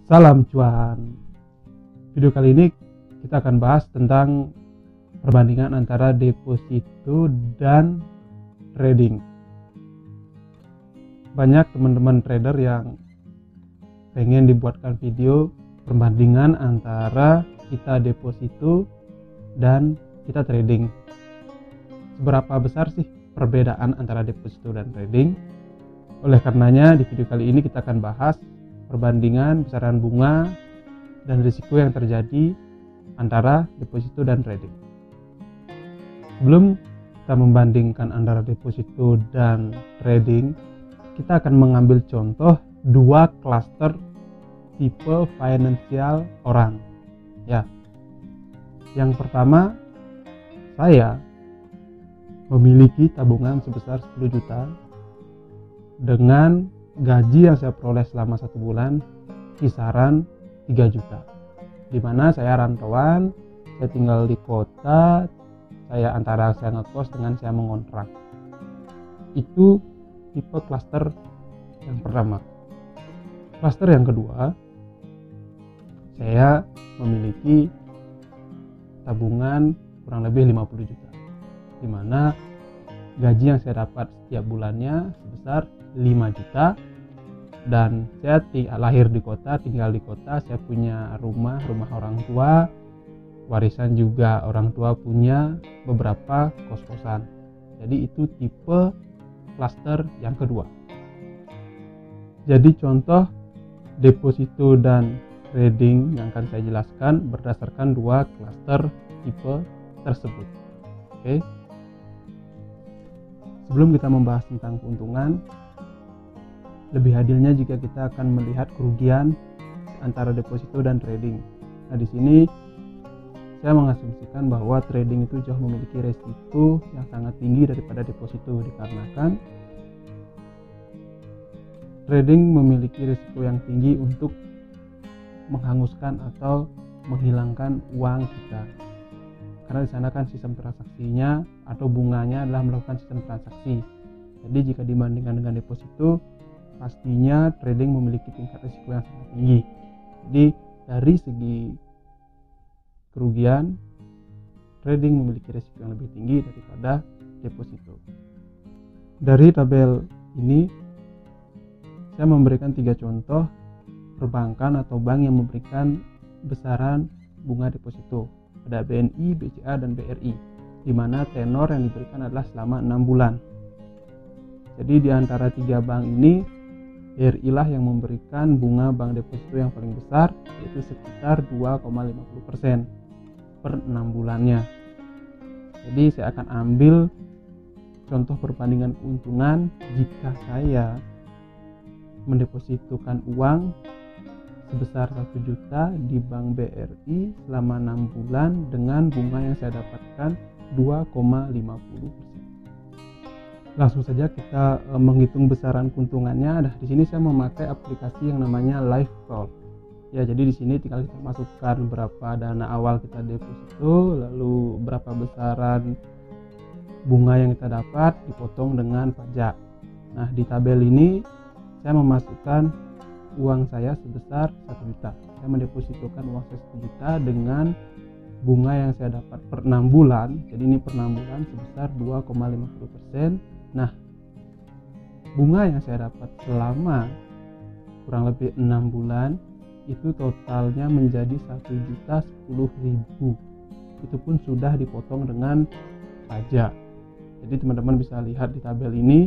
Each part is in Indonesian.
Salam cuan. Video kali ini kita akan bahas tentang perbandingan antara deposito dan trading. Banyak teman-teman trader yang pengen dibuatkan video perbandingan antara kita deposito dan kita trading. Seberapa besar sih perbedaan antara deposito dan trading? Oleh karenanya di video kali ini kita akan bahas perbandingan besaran bunga dan risiko yang terjadi antara deposito dan trading. Sebelum kita membandingkan antara deposito dan trading, kita akan mengambil contoh dua klaster tipe finansial orang. Ya. Yang pertama, saya memiliki tabungan sebesar 10 juta dengan gaji yang saya peroleh selama 1 bulan kisaran 3 juta, dimana saya rantauan, saya tinggal di kota, saya antara saya ngekos dengan saya mengontrak. Itu tipe klaster yang pertama. Klaster yang kedua, saya memiliki tabungan kurang lebih 50 juta, dimana gaji yang saya dapat setiap bulannya sebesar 5 juta, dan saya lahir di kota, tinggal di kota, saya punya rumah orang tua, warisan juga orang tua punya beberapa kos-kosan. Jadi itu tipe klaster yang kedua. Jadi contoh deposito dan trading yang akan saya jelaskan berdasarkan dua klaster tipe tersebut. Oke. Sebelum kita membahas tentang keuntungan, lebih adilnya jika kita akan melihat kerugian antara deposito dan trading. Nah, di sini saya mengasumsikan bahwa trading itu jauh memiliki resiko yang sangat tinggi daripada deposito, dikarenakan trading memiliki resiko yang tinggi untuk menghanguskan atau menghilangkan uang kita. Karena di sana kan sistem transaksinya atau bunganya adalah melakukan sistem transaksi. Jadi jika dibandingkan dengan deposito, pastinya trading memiliki tingkat risiko yang sangat tinggi. Jadi dari segi kerugian, trading memiliki risiko yang lebih tinggi daripada deposito. Dari tabel ini saya memberikan 3 contoh perbankan atau bank yang memberikan besaran bunga deposito. Ada BNI, BCA, dan BRI, di mana tenor yang diberikan adalah selama 6 bulan. Jadi di antara 3 bank ini, BRI lah yang memberikan bunga bank deposito yang paling besar, yaitu sekitar 2,50% per 6 bulannya. Jadi saya akan ambil contoh perbandingan keuntungan jika saya mendepositokan uang sebesar 1 juta di bank BRI selama 6 bulan dengan bunga yang saya dapatkan 2,50%. Langsung saja kita menghitung besaran keuntungannya. Nah, di sini saya memakai aplikasi yang namanya Livecall. Ya, jadi di sini tinggal kita masukkan berapa dana awal kita deposito, lalu berapa besaran bunga yang kita dapat dipotong dengan pajak. Nah, di tabel ini saya memasukkan uang saya sebesar 1 juta. Saya mendepositokan uang saya 1 juta dengan bunga yang saya dapat per 6 bulan. Jadi ini per 6 bulan sebesar 2,50%. Nah, bunga yang saya dapat selama kurang lebih 6 bulan itu totalnya menjadi 1.010.000. Itu pun sudah dipotong dengan pajak. Jadi teman-teman bisa lihat di tabel ini,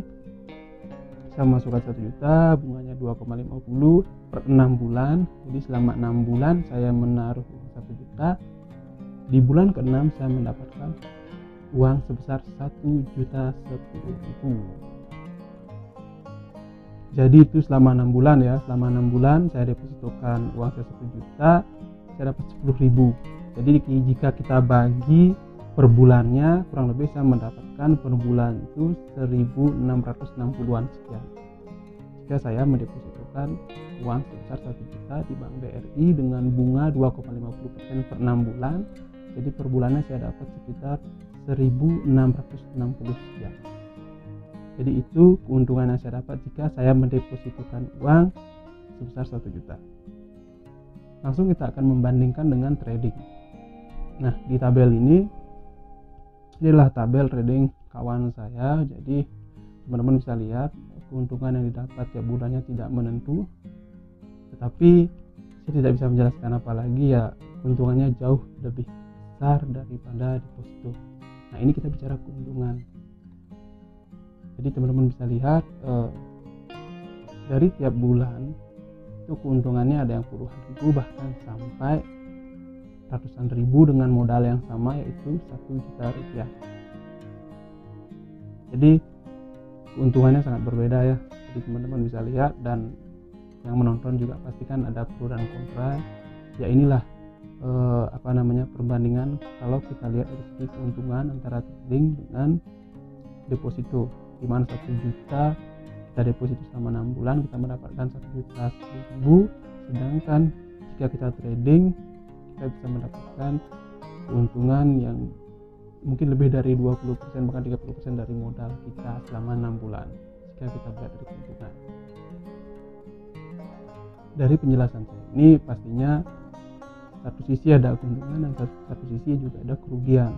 saya masukkan 1 juta, bunganya 2,50 per 6 bulan. Jadi selama 6 bulan saya menaruh uang 1 juta. Di bulan ke-6 saya mendapatkan uang sebesar 1.010.000. Jadi itu selama 6 bulan ya. Selama 6 bulan saya depositokan uang saya 1 juta, saya dapat 10.000. Jadi jika kita bagi per bulannya, kurang lebih saya mendapatkan per bulan itu 1.660-an sekian. Jika saya mendepositokan uang sebesar 1 juta di bank BRI dengan bunga 2,50% per 6 bulan, jadi per bulannya saya dapat sekitar 1.660 sekian. Jadi itu keuntungan yang saya dapat jika saya mendepositokan uang sebesar 1 juta. langsung kita akan membandingkan dengan trading. Nah, di tabel inilah tabel trading kawan saya. Jadi teman-teman bisa lihat keuntungan yang didapat tiap bulannya tidak menentu, tetapi saya tidak bisa menjelaskan apalagi ya, keuntungannya jauh lebih besar daripada deposito. Nah, ini kita bicara keuntungan. Jadi teman-teman bisa lihat dari tiap bulan itu keuntungannya ada yang puluhan ribu bahkan sampai ratusan ribu dengan modal yang sama, yaitu 1 juta rupiah. Jadi keuntungannya sangat berbeda ya. Jadi teman-teman bisa lihat, dan yang menonton juga pastikan ada pro dan kontra. Ya inilah perbandingan kalau kita lihat dari segi keuntungan antara trading dengan deposito, di mana 1 juta kita deposito selama 6 bulan kita mendapatkan 1.100.000, sedangkan jika kita trading kita bisa mendapatkan keuntungan yang mungkin lebih dari 20% bahkan 30% dari modal kita selama 6 bulan jika kita melihat dari keuntungan. Dari penjelasan saya ini pastinya satu sisi ada keuntungan dan satu sisi juga ada kerugian.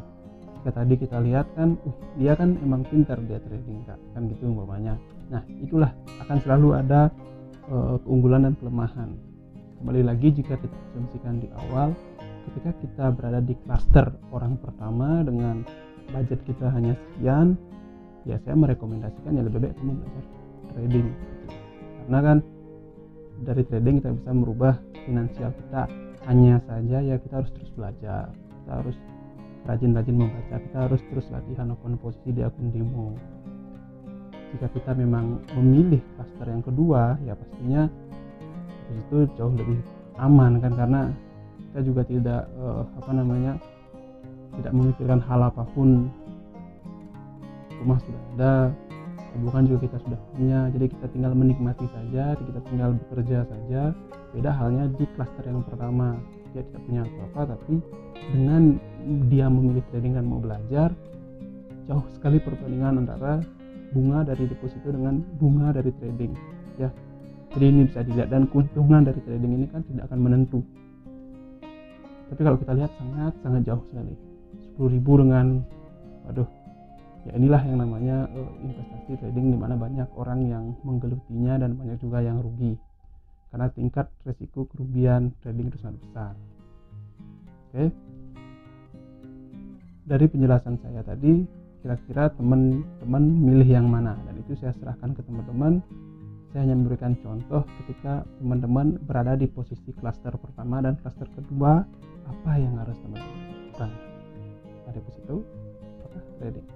Jika tadi kita lihat kan dia kan emang pintar dia trading kan gitu umpamanya. Nah, itulah akan selalu ada keunggulan dan kelemahan. Kembali lagi jika kita asumsikan di awal, ketika kita berada di klaster orang pertama dengan budget kita hanya sekian, ya saya merekomendasikan ya lebih baik kamu belajar trading, karena kan dari trading kita bisa merubah finansial kita. Hanya saja ya kita harus terus belajar, kita harus rajin-rajin membaca, kita harus terus latihan open posisi di akun demo. Jika kita memang memilih klaster yang kedua, ya pastinya itu jauh lebih aman kan, karena kita juga tidak tidak memikirkan hal apapun. Rumah sudah ada, tabungan juga kita sudah punya, jadi kita tinggal menikmati saja, kita tinggal bekerja saja. Beda halnya di klaster yang pertama, dia tidak punya apa-apa, tapi dengan dia memilih trading dan mau belajar, jauh sekali perbandingan antara bunga dari deposito dengan bunga dari trading ya. Jadi ini bisa dilihat, dan keuntungan dari trading ini kan tidak akan menentu. Tapi kalau kita lihat sangat jauh sekali. 10.000 dengan ya inilah yang namanya investasi trading, di mana banyak orang yang menggelutinya dan banyak juga yang rugi. Karena tingkat resiko kerugian trading itu sangat besar. Oke. Dari penjelasan saya tadi, kira-kira teman-teman milih yang mana? Dan itu saya serahkan ke teman-teman. Saya hanya memberikan contoh ketika teman-teman berada di posisi klaster pertama dan klaster kedua, apa yang harus teman-teman lakukan? Pada deposito, apakah trading?